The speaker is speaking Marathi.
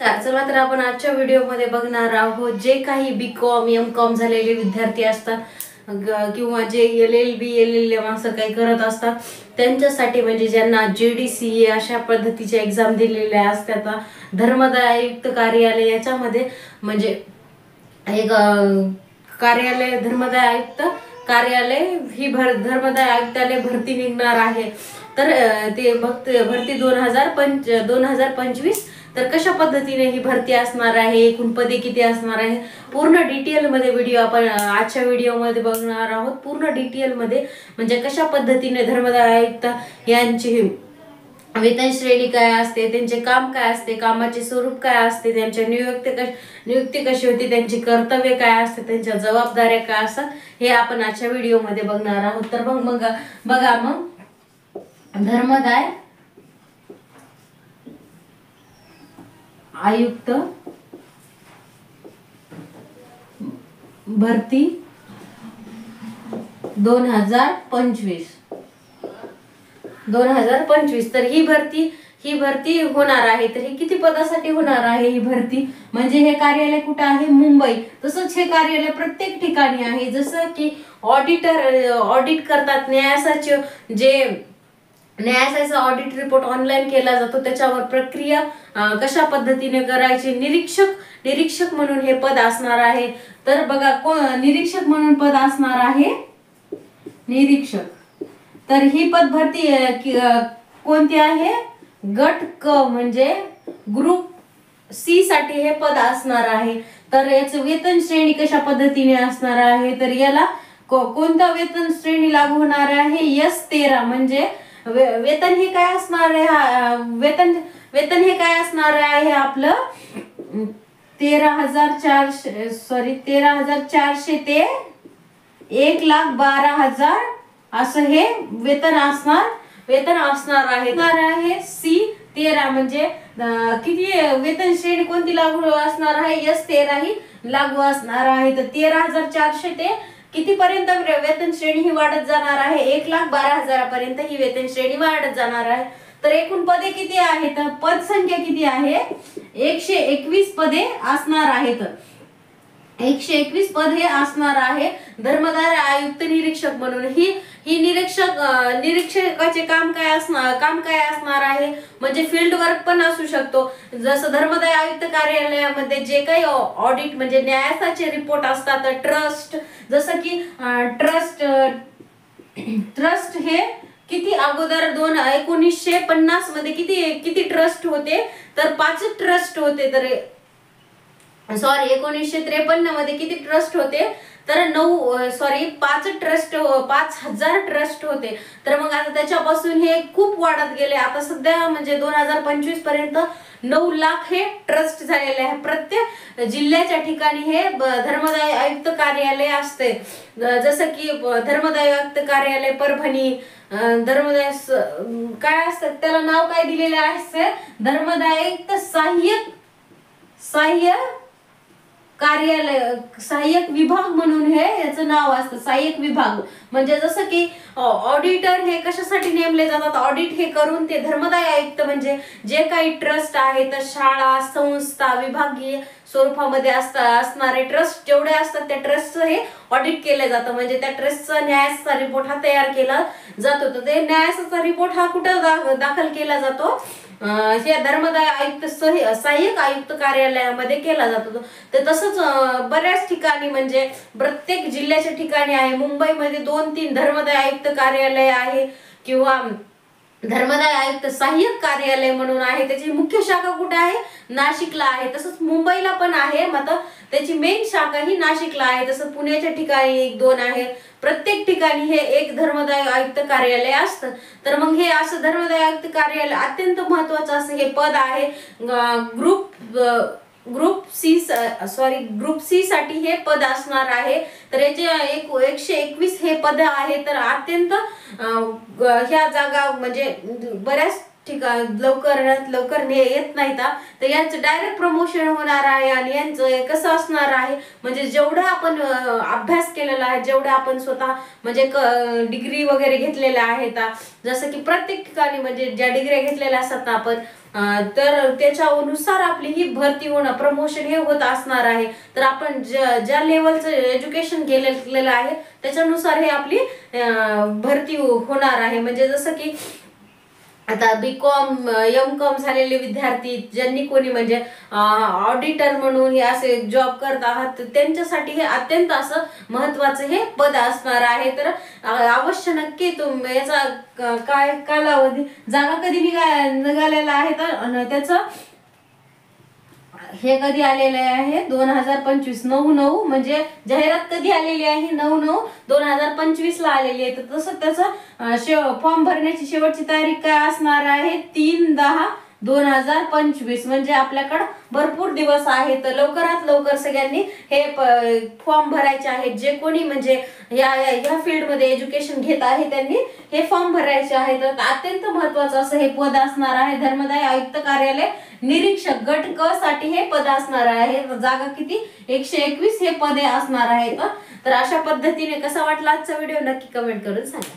चला तर आपण आजच्या व्हिडिओमध्ये बघणार आहोत जे काही BCom MCom झालेले विद्यार्थी असतात किंवा जे LLB LLM असं काही करत असतात त्यांच्यासाठी म्हणजे ज्यांना JDCA अशा पद्धतीच्या एक्झाम दिलेल्या असतात धर्मदाय आयुक्त कार्यालय याच्यामध्ये म्हणजे एक कार्यालय धर्मदाय आयुक्त कार्यालय ही धर्मदाय आयुक्तालय भरती निघणार आहे। तर ते भरती 2025 तर कशा पद्धतीने ही भरती असणार आहे, एकूण पदे किती असणार आहे, पूर्ण डिटेल मध्ये व्हिडिओ आपण आजच्या व्हिडिओमध्ये बघणार आहोत। पूर्ण डिटेल मध्ये म्हणजे कशा पद्धतीने धर्मदाय आयुक्त यांची वेतन श्रेणी काय असते, त्यांचे काम काय असते, कामाचे स्वरूप काय असते, त्यांच्या नियुक्ती कशी होती, त्यांची कर्तव्य काय असते, त्यांच्या जबाबदाऱ्या काय असतात हे आपण आजच्या व्हिडिओमध्ये बघणार आहोत। तर मग बघा मग धर्मदाय आयुक्त भरती 2025 तर ही भरती होणार आहे। तर ही किती पदासाठी होणार आहे ही भरती, म्हणजे हे कार्यालय कुठे आहे, मुंबई। तसंच हे कार्यालय प्रत्येक ठिकाणी आहे। जसं की ऑडिट करतात न्यायालयाचे, जे न्यायालयाचा ऑडिट रिपोर्ट ऑनलाईन केला जातो, त्याच्यावर प्रक्रिया कशा पद्धतीने करायची, निरीक्षक म्हणून हे पद असणार आहे। तर बघा निरीक्षक म्हणून पद असणार आहे निरीक्षक। तर ही पद भरती कोणती आहे, गट क म्हणजे ग्रुप C साठी हे पद असणार आहे। तर याचं वेतन श्रेणी कशा पद्धतीने असणार आहे, तर याला कोणता वेतन श्रेणी लागू होणार आहे, S13 म्हणजे वेतन हे काय असणार आहे, वेतन हे काय असणार आहे आपलं 13,400 ते 1,12,000 असं हे वेतन असणार आहे। C13 म्हणजे किती वेतन श्रेणी कोणती लागू असणार आहे, S13 ही लागू असणार आहे। तर 13,400 ते किती पर्यंत वेतन श्रेणी ही वाढत जाणार आहे, 1,12,000 पर्यंत ही वेतन श्रेणी वाढत जाणार आहे। तर एकूण पदे किती आहेत, पद संख्या किती आहे, 121 पदे असणार आहेत। 121 पद हे असणार आहे धर्मदाय आयुक्त निरीक्षक म्हणून। ही निरीक्षकाचे काम काय असणार आहे, म्हणजे फील्ड वर्क पण असू शकतो। जसं धर्मदाय आयुक्त कार्यालयामध्ये जे काही ऑडिट म्हणजे न्यायालयाचे रिपोर्ट असतात, ट्रस्ट जसं की ट्रस्ट हे किती अगोदर 1950 मध्ये किती ट्रस्ट होते, तर 5 ट्रस्ट होते। तर 1953 मध्ये किती ट्रस्ट होते, तर 5,000 ट्रस्ट होते। तर मग आता त्याच्यापासून हे खूप वाढत गेले। आता सध्या म्हणजे 2025 पर्यंत 9 लाख हे ट्रस्ट झालेले आहे। प्रत्येक जिल्ह्याच्या ठिकाणी हे धर्मदाय आयुक्त कार्यालय असते। जसं की धर्मदाय आयुक्त कार्यालय परभणी, धर्मदाय काय असतं त्याला नाव काय दिलेलं आहे, धर्मदाय आयुक्त सहाय्यक विभाग म्हणून हे याचं नाव असतं, सहाय्यक विभाग। म्हणजे जसं की ऑडिटर हे कशासाठी नेमले जातात, ऑडिट हे करून ते धर्मदाय आयुक्त म्हणजे जे काही ट्रस्ट आहेत, शाळा संस्था विभागीय स्वरूपामध्ये असणारे ट्रस्ट जेवढे असतात त्या ट्रस्टचं हे ऑडिट केलं जातं। म्हणजे त्या ट्रस्टचा न्यायाचा रिपोर्ट हा तयार केला जातो। तर ते न्यायाचा रिपोर्ट हा कुठं दाखल केला जातो, हे धर्मदाय आयुक्त सहाय्यक आयुक्त कार्यालयामध्ये केला जातो। तर तसंच बऱ्याच ठिकाणी म्हणजे प्रत्येक जिल्ह्याच्या ठिकाणी आहे। मुंबईमध्ये 2-3 धर्मदाय आयुक्त कार्यालय आहे किंवा धर्मदाय आयुक्त सहाय्यक कार्यालय म्हणून आहे। त्याची मुख्य शाखा कुठे आहे, नाशिकला आहे। तसंच मुंबईला पण आहे, मात्र त्याची मेन शाखा ही नाशिकला आहे। तसं पुण्याच्या ठिकाणी 1-2 आहे। प्रत्येक ठिकाणी हे एक धर्मदाय आयुक्त कार्यालय असतं। तर मग हे असं धर्मदाय आयुक्त कार्यालय अत्यंत महत्त्वाचं असं हे पद आहे। ग्रुप सी साठी हे पद असणार आहे। तर याचे 121 हे पद आहे। तर अत्यंत ह्या जागा म्हणजे बऱ्याच ठिकाणी लवकर येत नाहीत। तर यांचं डायरेक्ट प्रमोशन होणार आहे। आणि यांचं कसं असणार आहे, म्हणजे जेवढं आपण अभ्यास केलेला आहे, जेवढं आपण स्वतः म्हणजे डिग्री वगैरे घेतलेल्या आहेत, जसं की प्रत्येक ठिकाणी म्हणजे ज्या डिग्री घेतलेल्या असतात ना आपण तर त्याच्यानुसार आपली ही भरती होणं, प्रमोशन हे होत असणार आहे. तर आपण ज्या लेवलचं एज्युकेशन केलेलं आहे त्याच्यानुसार हे आपली भरती होणार आहे. म्हणजे जसं की आता BCom MCom झालेले विद्यार्थी ज्यांनी कोणी म्हणजे ऑडिटर म्हणून हे असे जॉब करत आहात त्यांच्यासाठी हे अत्यंत असं महत्वाचं हे पद असणार आहे. तर अवश्य नक्की तुम्ही याचा काय कालावधी, जागा कधी निघालेला आहे तर त्याचं हे कधी आलेले आहे 2025 9/9 म्हणजे जाहिरात कधी आलेली आहे 9/9/2025 ला आलेली आहे. तर तसं त्याचं फॉर्म भरण्याची शेवटची तारीख काय असणार आहे 3/10/2025 म्हणजे आपल्याकडं भरपूर दिवस आहे. तर लवकरात लवकर सगळ्यांनी हे फॉर्म भरायचे आहेत. जे कोणी म्हणजे ह्या फील्डमध्ये एज्युकेशन घेत आहे त्यांनी हे फॉर्म भरायचे आहेत. तर अत्यंत महत्वाचं असं हे पद असणार आहे. धर्मदाय आयुक्त कार्यालय निरीक्षक गट क साठी हे पद असणार आहे. जागा किती 121 हे पदे असणार आहेत. तर अशा पद्धतीने कसा वाटला आजचा व्हिडिओ नक्की कमेंट करून सांगा.